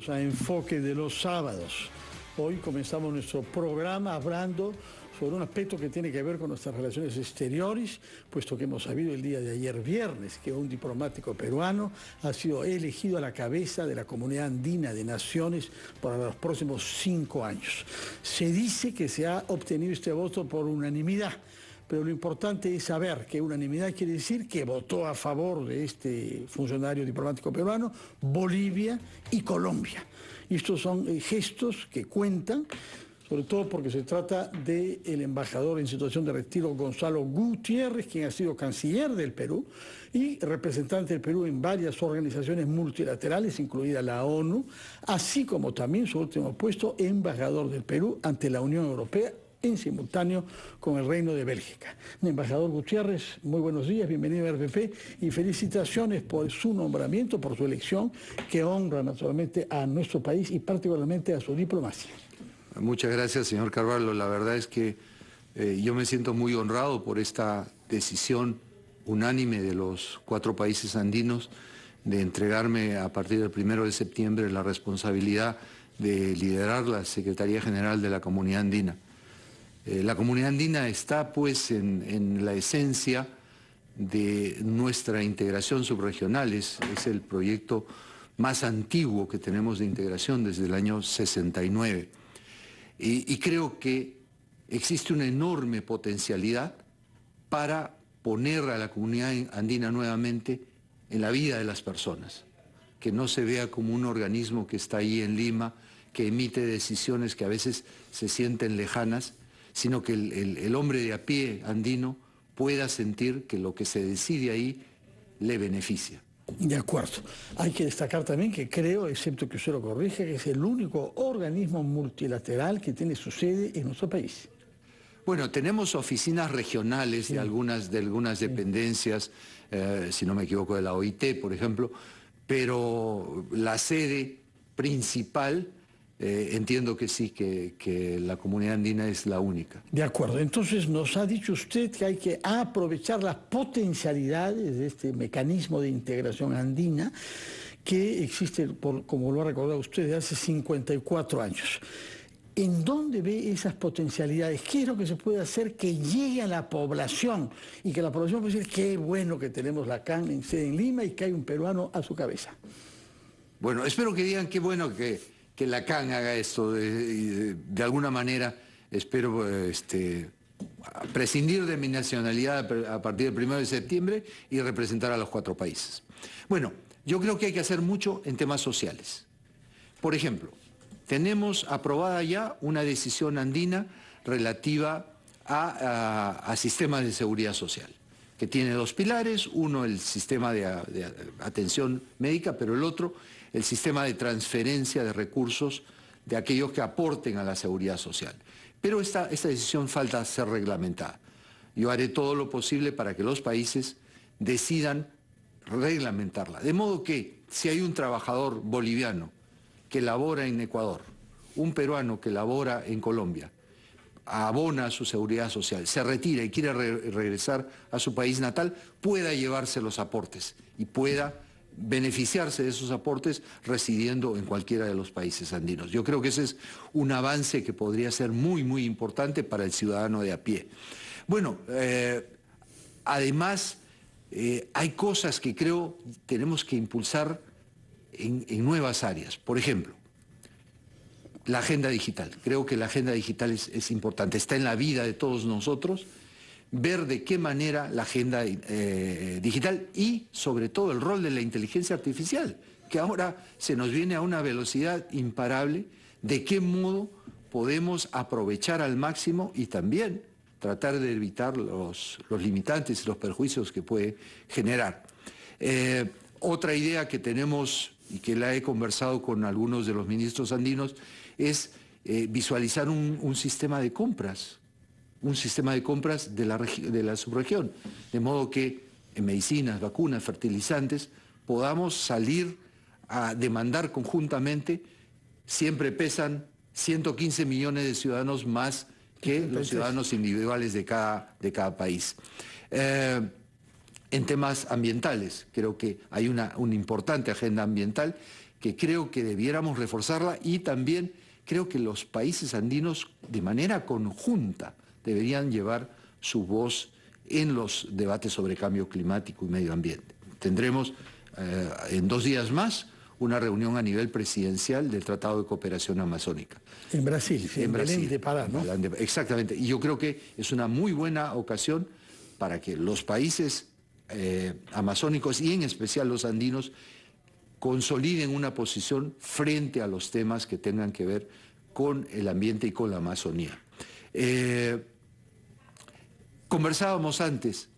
A Enfoque de los sábados. Hoy comenzamos nuestro programa hablando sobre un aspecto que tiene que ver con nuestras relaciones exteriores, puesto que hemos sabido el día de ayer viernes que un diplomático peruano ha sido elegido a la cabeza de la Comunidad Andina de Naciones para los próximos 5 años. Se dice que se ha obtenido este voto por unanimidad, pero lo importante es saber que unanimidad quiere decir que votó a favor de este funcionario diplomático peruano Bolivia y Colombia. Y estos son gestos que cuentan, sobre todo porque se trata del embajador en situación de retiro Gonzalo Gutiérrez, quien ha sido canciller del Perú y representante del Perú en varias organizaciones multilaterales, incluida la ONU, así como también su último puesto, embajador del Perú ante la Unión Europea, en simultáneo con el Reino de Bélgica. Embajador Gutiérrez, muy buenos días, bienvenido a RPP y felicitaciones por su nombramiento, por su elección, que honra naturalmente a nuestro país y particularmente a su diplomacia. Muchas gracias, señor Carvalho. La verdad es que yo me siento muy honrado por esta decisión unánime de los 4 países andinos de entregarme a partir del 1 de septiembre la responsabilidad de liderar la Secretaría General de la Comunidad Andina. La Comunidad Andina está pues en la esencia de nuestra integración subregional, es el proyecto más antiguo que tenemos de integración desde el año 69. Y creo que existe una enorme potencialidad para poner a la Comunidad Andina nuevamente en la vida de las personas, que no se vea como un organismo que está ahí en Lima, que emite decisiones que a veces se sienten lejanas, sino que el hombre de a pie andino pueda sentir que lo que se decide ahí le beneficia. De acuerdo. Hay que destacar también que creo, excepto que usted lo corrige, que es el único organismo multilateral que tiene su sede en nuestro país. Bueno, tenemos oficinas regionales de algunas dependencias, si no me equivoco, de la OIT, por ejemplo, pero la sede principal, entiendo que sí, que la Comunidad Andina es la única. De acuerdo. Entonces nos ha dicho usted que hay que aprovechar las potencialidades de este mecanismo de integración andina que existe, como lo ha recordado usted, de hace 54 años. ¿En dónde ve esas potencialidades? ¿Qué es lo que se puede hacer que llegue a la población y que la población pueda decir qué bueno que tenemos la CAN en sede en Lima y que hay un peruano a su cabeza? Bueno, espero que digan qué bueno que la CAN haga esto. De alguna manera espero prescindir de mi nacionalidad a partir del 1 de septiembre y representar a los 4 países. Bueno, yo creo que hay que hacer mucho en temas sociales. Por ejemplo, tenemos aprobada ya una decisión andina relativa a sistemas de seguridad social, que tiene 2 pilares, uno el sistema de atención médica, pero el otro el sistema de transferencia de recursos de aquellos que aporten a la seguridad social. Pero esta decisión falta ser reglamentada. Yo haré todo lo posible para que los países decidan reglamentarla. De modo que si hay un trabajador boliviano que labora en Ecuador, un peruano que labora en Colombia, abona su seguridad social, se retira y quiere regresar a su país natal, pueda llevarse los aportes y pueda beneficiarse de esos aportes residiendo en cualquiera de los países andinos. Yo creo que ese es un avance que podría ser muy, muy importante para el ciudadano de a pie. Bueno, además, hay cosas que creo tenemos que impulsar en nuevas áreas. Por ejemplo, la agenda digital. Creo que la agenda digital es importante, está en la vida de todos nosotros, ver de qué manera la agenda digital y sobre todo el rol de la inteligencia artificial, que ahora se nos viene a una velocidad imparable, de qué modo podemos aprovechar al máximo y también tratar de evitar los limitantes y los perjuicios que puede generar. Otra idea que tenemos y que la he conversado con algunos de los ministros andinos es visualizar un sistema de compras, de la subregión, de modo que en medicinas, vacunas, fertilizantes, podamos salir a demandar conjuntamente. Siempre pesan 115 millones de ciudadanos más que los ciudadanos individuales de cada país. En temas ambientales, creo que hay una importante agenda ambiental que creo que debiéramos reforzarla, y también creo que los países andinos de manera conjunta deberían llevar su voz en los debates sobre cambio climático y medio ambiente. Tendremos en 2 días más una reunión a nivel presidencial del Tratado de Cooperación Amazónica. En Brasil, en Belén de Pará, ¿no? Exactamente, y yo creo que es una muy buena ocasión para que los países amazónicos y en especial los andinos consoliden una posición frente a los temas que tengan que ver con el ambiente y con la Amazonía. Conversábamos antes,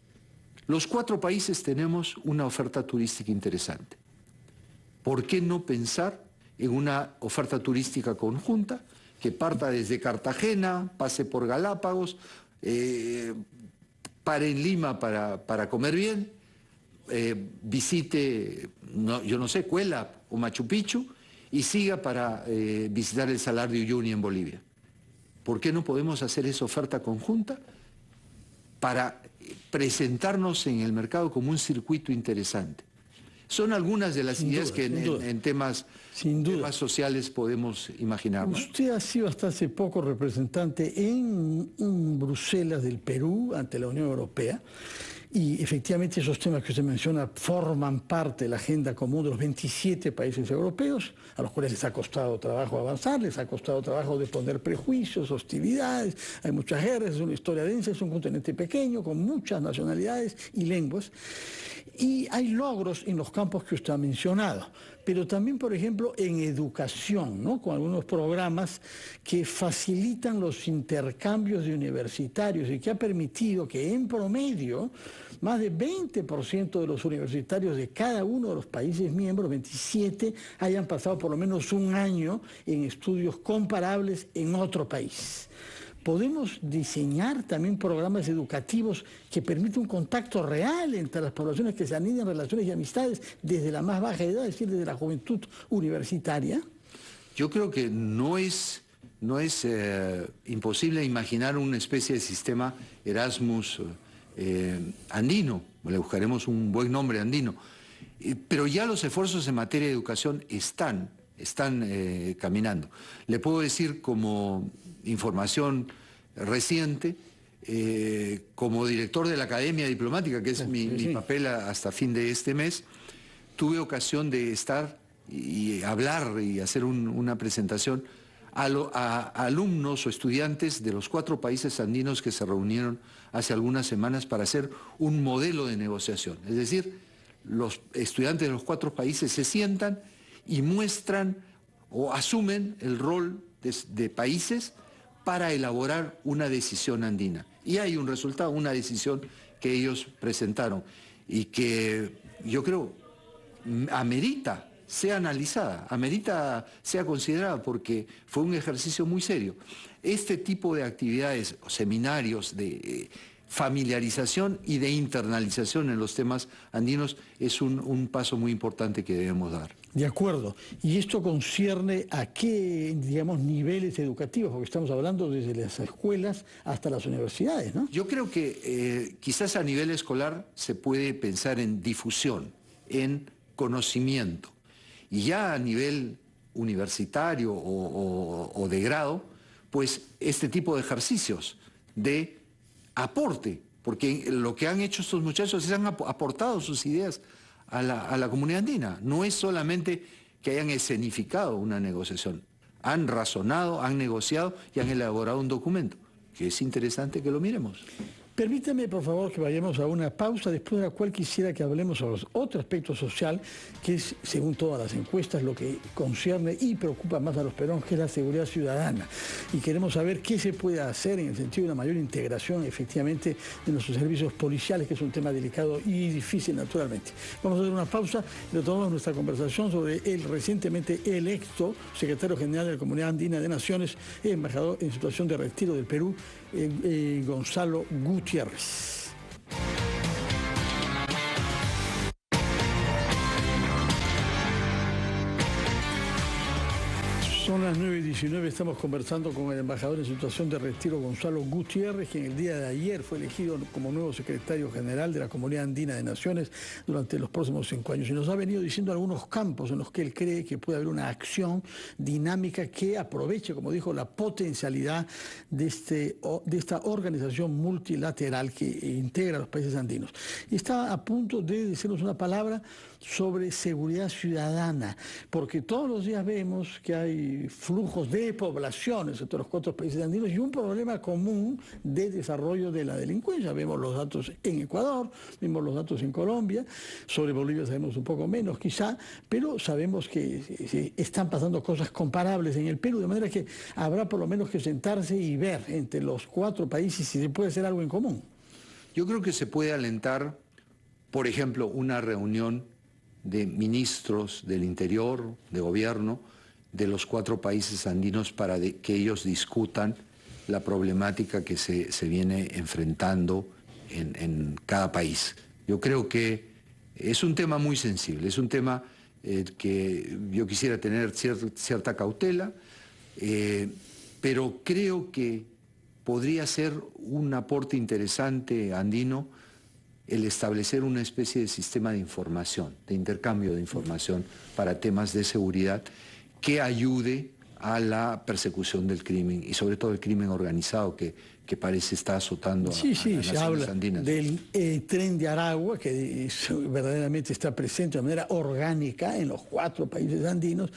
los 4 países tenemos una oferta turística interesante. ¿Por qué no pensar en una oferta turística conjunta que parta desde Cartagena, pase por Galápagos, pare en Lima para comer bien, visite, yo no sé, Cuela o Machu Picchu, y siga para visitar el Salar de Uyuni en Bolivia? ¿Por qué no podemos hacer esa oferta conjunta para presentarnos en el mercado como un circuito interesante? Son algunas de las ideas que en temas sociales podemos imaginar, ¿no? Usted ha sido hasta hace poco representante en Bruselas del Perú ante la Unión Europea, y efectivamente esos temas que usted menciona forman parte de la agenda común de los 27 países europeos, a los cuales les ha costado trabajo avanzar, les ha costado trabajo deponer prejuicios, hostilidades, hay muchas guerras, es una historia densa, es un continente pequeño con muchas nacionalidades y lenguas, y hay logros en los campos que usted ha mencionado, pero también, por ejemplo, en educación, ¿no? Con algunos programas que facilitan los intercambios de universitarios y que ha permitido que en promedio más de 20% de los universitarios de cada uno de los países miembros, 27, hayan pasado por lo menos un año en estudios comparables en otro país. Podemos diseñar también programas educativos que permitan un contacto real entre las poblaciones que se anidan en relaciones y amistades desde la más baja edad, es decir, desde la juventud universitaria. Yo creo que no es imposible imaginar una especie de sistema Erasmus andino, le buscaremos un buen nombre andino, pero ya los esfuerzos en materia de educación están caminando. Le puedo decir como información reciente, como director de la Academia Diplomática, que es mi papel hasta fin de este mes, tuve ocasión de estar y hablar y hacer una presentación a alumnos o estudiantes de los 4 países andinos que se reunieron hace algunas semanas para hacer un modelo de negociación. Es decir, los estudiantes de los 4 países se sientan y muestran o asumen el rol de países para elaborar una decisión andina. Y hay un resultado, una decisión que ellos presentaron y que yo creo amerita sea analizada, amerita sea considerada, porque fue un ejercicio muy serio. Este tipo de actividades, seminarios de familiarización y de internalización en los temas andinos es un paso muy importante que debemos dar. De acuerdo. ¿Y esto concierne a qué, digamos, niveles educativos? Porque estamos hablando desde las escuelas hasta las universidades, ¿no? Yo creo que quizás a nivel escolar se puede pensar en difusión, en conocimiento. Y ya a nivel universitario o de grado, pues este tipo de ejercicios de aporte, porque lo que han hecho estos muchachos es han aportado sus ideas a la comunidad andina. No es solamente que hayan escenificado una negociación, han razonado, han negociado y han elaborado un documento, que es interesante que lo miremos. Permítame, por favor, que vayamos a una pausa, después de la cual quisiera que hablemos sobre otro aspecto social, que es, según todas las encuestas, lo que concierne y preocupa más a los peruanos, que es la seguridad ciudadana. Y queremos saber qué se puede hacer en el sentido de una mayor integración, efectivamente, de nuestros servicios policiales, que es un tema delicado y difícil, naturalmente. Vamos a hacer una pausa y retomamos nuestra conversación sobre el recientemente electo secretario general de la Comunidad Andina de Naciones, embajador en situación de retiro del Perú, Gonzalo Gutiérrez. Son las las 9:19 estamos conversando con el embajador en situación de retiro, Gonzalo Gutiérrez, quien el día de ayer fue elegido como nuevo secretario general de la Comunidad Andina de Naciones durante los próximos 5 años. Y nos ha venido diciendo algunos campos en los que él cree que puede haber una acción dinámica que aproveche, como dijo, la potencialidad de esta organización multilateral que integra a los países andinos. Y está a punto de decirnos una palabra sobre seguridad ciudadana, porque todos los días vemos que hay flujos de poblaciones entre los 4 países andinos y un problema común de desarrollo de la delincuencia. Vemos los datos en Ecuador, vemos los datos en Colombia, sobre Bolivia sabemos un poco menos quizá, pero sabemos que están pasando cosas comparables en el Perú, de manera que habrá por lo menos que sentarse y ver entre los 4 países si se puede hacer algo en común. Yo creo que se puede alentar, por ejemplo, una reunión de ministros del interior, de gobierno, de los 4 países andinos para que ellos discutan la problemática que se viene enfrentando en cada país. Yo creo que es un tema muy sensible, es un tema que yo quisiera tener cierta cautela, pero creo que podría ser un aporte interesante andino el establecer una especie de sistema de información, de intercambio de información para temas de seguridad que ayude a la persecución del crimen y sobre todo el crimen organizado que parece estar azotando a las naciones andinas. Se habla del tren de Aragua, que verdaderamente está presente de manera orgánica en los 4 países andinos,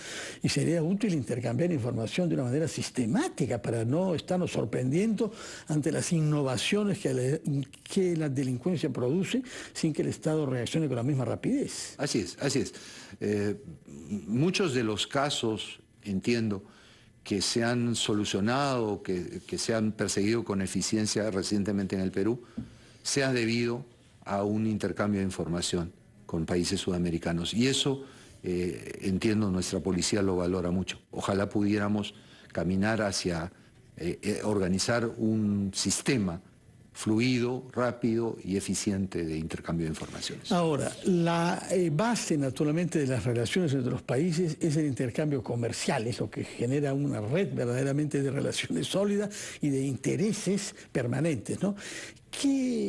y sería útil intercambiar información de una manera sistemática para no estarnos sorprendiendo ante las innovaciones que la delincuencia produce sin que el Estado reaccione con la misma rapidez. Así es, así es. Muchos de los casos, entiendo, que se han solucionado, que se han perseguido con eficiencia recientemente en el Perú, se ha debido a un intercambio de información con países sudamericanos. Y eso, entiendo, nuestra policía lo valora mucho. Ojalá pudiéramos caminar hacia organizar un sistema fluido, rápido y eficiente de intercambio de informaciones. Ahora, la base naturalmente de las relaciones entre los países es el intercambio comercial, es lo que genera una red verdaderamente de relaciones sólidas y de intereses permanentes, ¿no?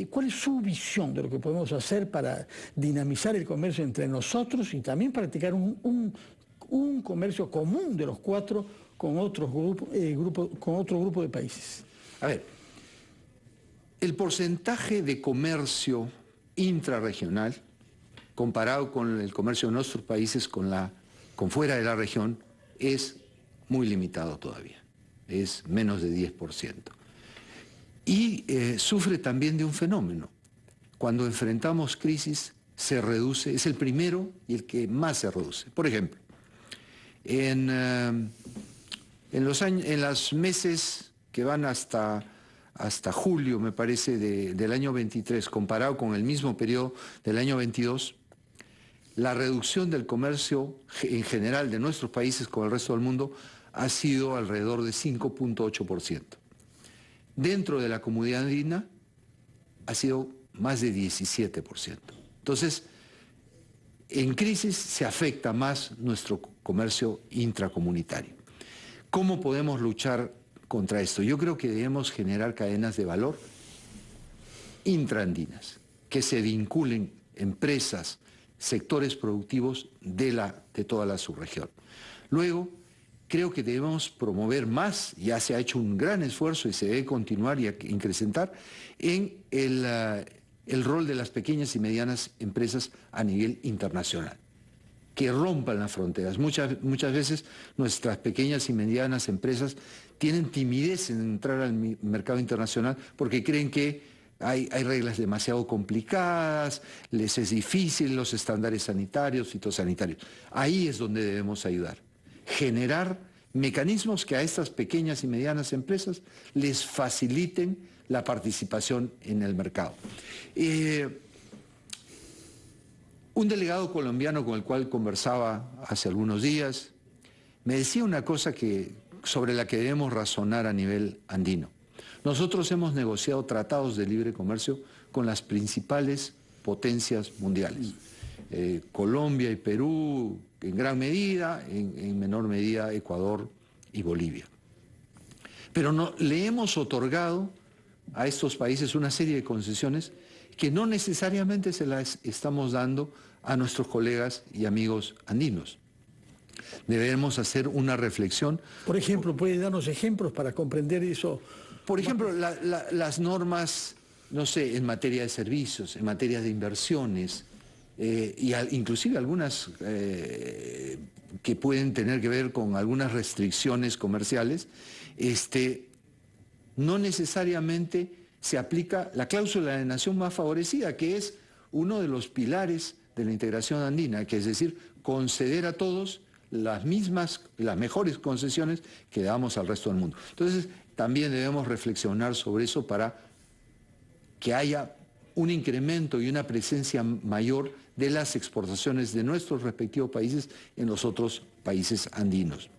¿Cuál es su visión de lo que podemos hacer para dinamizar el comercio entre nosotros y también practicar un comercio común de los 4 con otro grupo de países? A ver, el porcentaje de comercio intrarregional, comparado con el comercio de nuestros países con fuera de la región, es muy limitado todavía, es menos de 10%. Y sufre también de un fenómeno. Cuando enfrentamos crisis, se reduce, es el primero y el que más se reduce. Por ejemplo, en los meses que van hasta julio, me parece, del año 23, comparado con el mismo periodo del año 22, la reducción del comercio en general de nuestros países con el resto del mundo ha sido alrededor de 5.8%. Dentro de la comunidad andina ha sido más de 17%. Entonces, en crisis se afecta más nuestro comercio intracomunitario. ¿Cómo podemos luchar contra esto? Yo creo que debemos generar cadenas de valor intraandinas, que se vinculen empresas, sectores productivos de toda la subregión. Luego, creo que debemos promover más, ya se ha hecho un gran esfuerzo y se debe continuar y incrementar, en el rol de las pequeñas y medianas empresas a nivel internacional, que rompan las fronteras. Muchas veces nuestras pequeñas y medianas empresas tienen timidez en entrar al mercado internacional porque creen que hay reglas demasiado complicadas, les es difícil los estándares sanitarios, fitosanitarios. Ahí es donde debemos ayudar. Generar mecanismos que a estas pequeñas y medianas empresas les faciliten la participación en el mercado. Un delegado colombiano con el cual conversaba hace algunos días me decía una cosa sobre la que debemos razonar a nivel andino. Nosotros hemos negociado tratados de libre comercio con las principales potencias mundiales. Colombia y Perú en gran medida, en menor medida Ecuador y Bolivia. Pero no, le hemos otorgado a estos países una serie de concesiones que no necesariamente se las estamos dando a nuestros colegas y amigos andinos. Debemos hacer una reflexión. Por ejemplo, ¿puede darnos ejemplos para comprender eso? Por ejemplo, las normas, no sé, en materia de servicios, en materia de inversiones, inclusive algunas que pueden tener que ver con algunas restricciones comerciales, no necesariamente se aplica la cláusula de nación más favorecida, que es uno de los pilares de la integración andina, que es decir, conceder a todos las mejores concesiones que damos al resto del mundo. Entonces, también debemos reflexionar sobre eso para que haya un incremento y una presencia mayor de las exportaciones de nuestros respectivos países en los otros países andinos.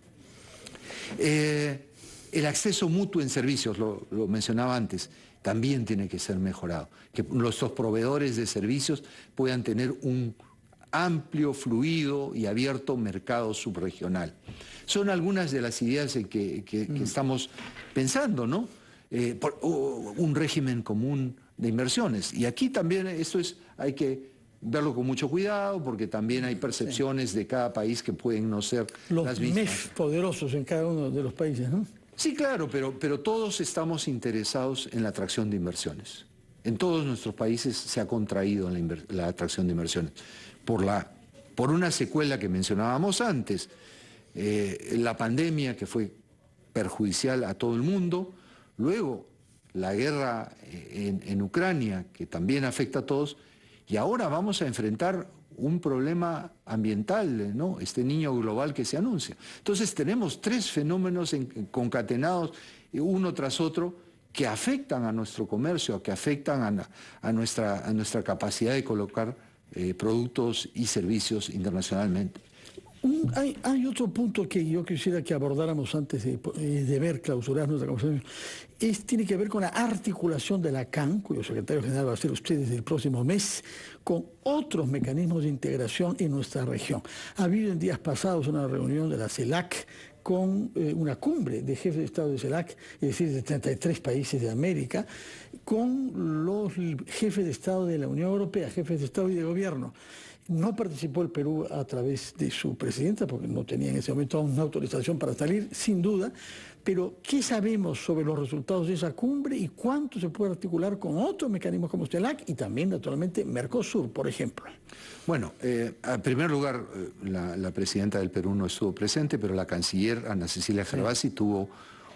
El acceso mutuo en servicios, lo mencionaba antes, también tiene que ser mejorado. Que nuestros proveedores de servicios puedan tener un amplio, fluido y abierto mercado subregional. Son algunas de las ideas en que estamos pensando, ¿no? Un régimen común de inversiones. Y aquí también hay que verlo con mucho cuidado, porque también hay percepciones de cada país que pueden no ser las mismas. Los MEF poderosos en cada uno de los países, ¿no? Sí, claro, pero todos estamos interesados en la atracción de inversiones. En todos nuestros países se ha contraído la atracción de inversiones. Por una secuela que mencionábamos antes, la pandemia, que fue perjudicial a todo el mundo, luego la guerra en Ucrania, que también afecta a todos, y ahora vamos a enfrentar un problema ambiental, ¿no? Este niño global que se anuncia. Entonces tenemos tres fenómenos concatenados uno tras otro que afectan a nuestro comercio, que afectan a nuestra capacidad de colocar productos y servicios internacionalmente. Hay otro punto que yo quisiera que abordáramos antes de ver clausurar nuestra conversación. Tiene que ver con la articulación de la CAN, cuyo secretario general va a ser usted desde el próximo mes, con otros mecanismos de integración en nuestra región. Ha habido en días pasados una reunión de la CELAC con una cumbre de jefes de Estado de CELAC, es decir, de 33 países de América, con los jefes de Estado de la Unión Europea, jefes de Estado y de Gobierno. No participó el Perú a través de su presidenta, porque no tenía en ese momento una autorización para salir, sin duda, pero ¿qué sabemos sobre los resultados de esa cumbre y cuánto se puede articular con otros mecanismos como CELAC y también, naturalmente, Mercosur, por ejemplo? Bueno, en primer lugar, la presidenta del Perú no estuvo presente, pero la canciller Ana Cecilia Gervasi tuvo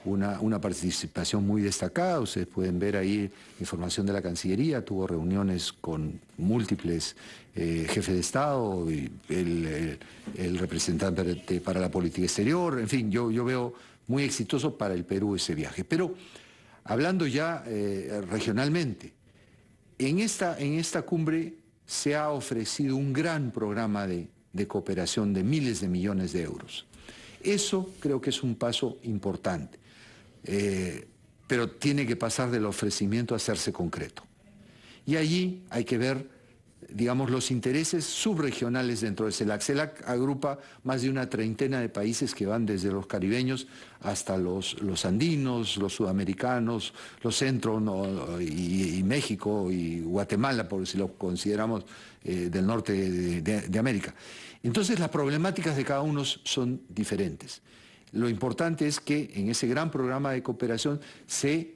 una participación muy destacada. Ustedes pueden ver ahí información de la Cancillería, tuvo reuniones con múltiples jefes de Estado, y el representante para la política exterior, en fin, yo veo muy exitoso para el Perú ese viaje. Pero hablando ya regionalmente, en esta cumbre se ha ofrecido un gran programa de cooperación de miles de millones de euros. Eso creo que es un paso importante. Pero tiene que pasar del ofrecimiento a hacerse concreto. Y allí hay que ver, digamos, los intereses subregionales dentro de CELAC. CELAC agrupa más de una treintena de países que van desde los caribeños hasta los andinos, los sudamericanos, los centros, ¿no? y México y Guatemala, por si lo consideramos del norte de América. Entonces las problemáticas de cada uno son diferentes. Lo importante es que en ese gran programa de cooperación se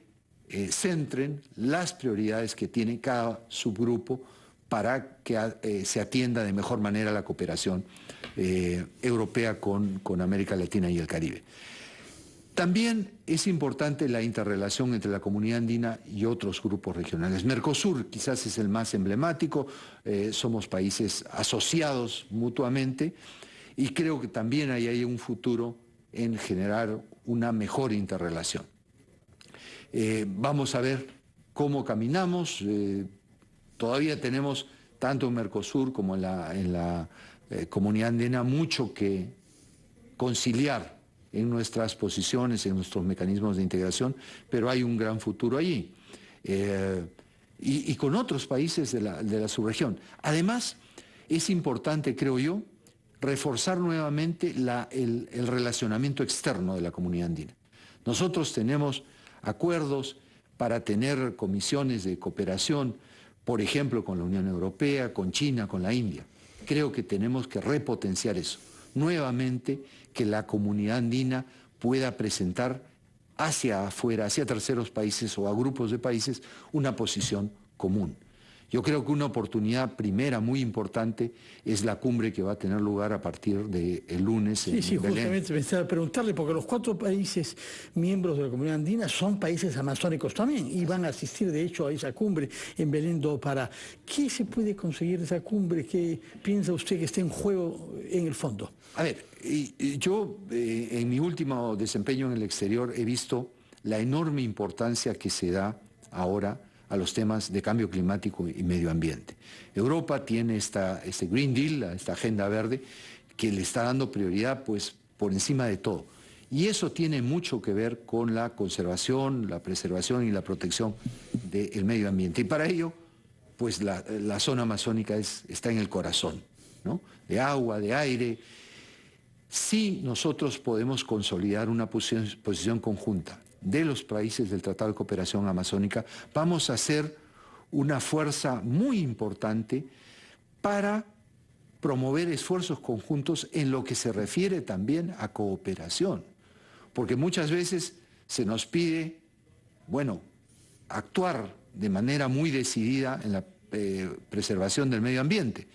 centren las prioridades que tiene cada subgrupo para que se atienda de mejor manera la cooperación europea con América Latina y el Caribe. También es importante la interrelación entre la comunidad andina y otros grupos regionales. Mercosur quizás es el más emblemático, somos países asociados mutuamente y creo que también ahí hay un futuro en generar una mejor interrelación. Vamos a ver cómo caminamos. Todavía tenemos, tanto en Mercosur como en la comunidad andina, mucho que conciliar en nuestras posiciones, en nuestros mecanismos de integración, pero hay un gran futuro allí. Y con otros países de la subregión. Además, es importante, creo yo, reforzar nuevamente el relacionamiento externo de la comunidad andina. Nosotros tenemos acuerdos para tener comisiones de cooperación, por ejemplo, con la Unión Europea, con China, con la India. Creo que tenemos que repotenciar eso. Nuevamente, que la comunidad andina pueda presentar hacia afuera, hacia terceros países o a grupos de países, una posición común. Yo creo que una oportunidad primera muy importante es la cumbre que va a tener lugar a partir del lunes en Sí, Belén. justamente pensaba preguntarle, porque los 4 países miembros de la comunidad andina son países amazónicos también, y van a asistir de hecho a esa cumbre en Belén do Pará. ¿Qué se puede conseguir de esa cumbre? ¿Qué piensa usted que está en juego en el fondo? A ver, yo en mi último desempeño en el exterior he visto la enorme importancia que se da ahora a los temas de cambio climático y medio ambiente. Europa tiene este Green Deal, esta agenda verde, que le está dando prioridad pues, por encima de todo. Y eso tiene mucho que ver con la conservación, la preservación y la protección del medio ambiente. Y para ello, pues la zona amazónica está en el corazón, ¿no? De agua, de aire. Sí, nosotros podemos consolidar una posición conjunta de los países del Tratado de Cooperación Amazónica, vamos a hacer una fuerza muy importante para promover esfuerzos conjuntos en lo que se refiere también a cooperación. Porque muchas veces se nos pide, bueno, actuar de manera muy decidida en la preservación del medio ambiente,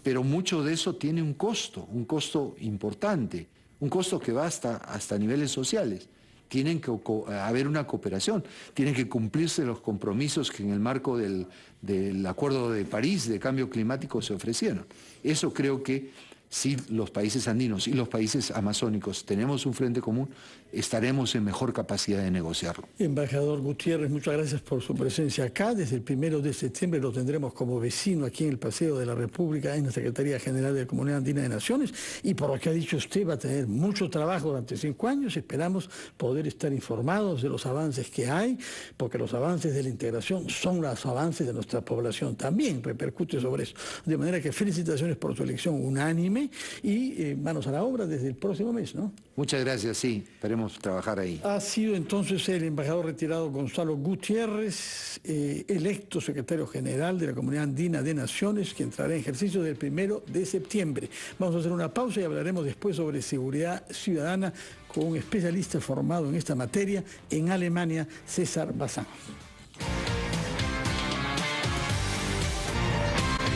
pero mucho de eso tiene un costo importante, un costo que va hasta niveles sociales. Tienen que haber una cooperación, tienen que cumplirse los compromisos que en el marco del Acuerdo de París de cambio climático se ofrecieron. Eso creo que si los países andinos y los países amazónicos tenemos un frente común, estaremos en mejor capacidad de negociarlo. Embajador Gutiérrez, muchas gracias por su presencia acá. Desde el 1 de septiembre lo tendremos como vecino aquí en el Paseo de la República, en la Secretaría General de la Comunidad Andina de Naciones. Y por lo que ha dicho usted, va a tener mucho trabajo durante 5 años. Esperamos poder estar informados de los avances que hay, porque los avances de la integración son los avances de nuestra población también, repercute sobre eso. De manera que felicitaciones por su elección unánime y manos a la obra desde el próximo mes, ¿no? Muchas gracias, sí, esperemos trabajar ahí. Ha sido entonces el embajador retirado Gonzalo Gutiérrez, electo secretario general de la Comunidad Andina de Naciones, que entrará en ejercicio del 1 de septiembre. Vamos a hacer una pausa y hablaremos después sobre seguridad ciudadana con un especialista formado en esta materia en Alemania, César Bazán.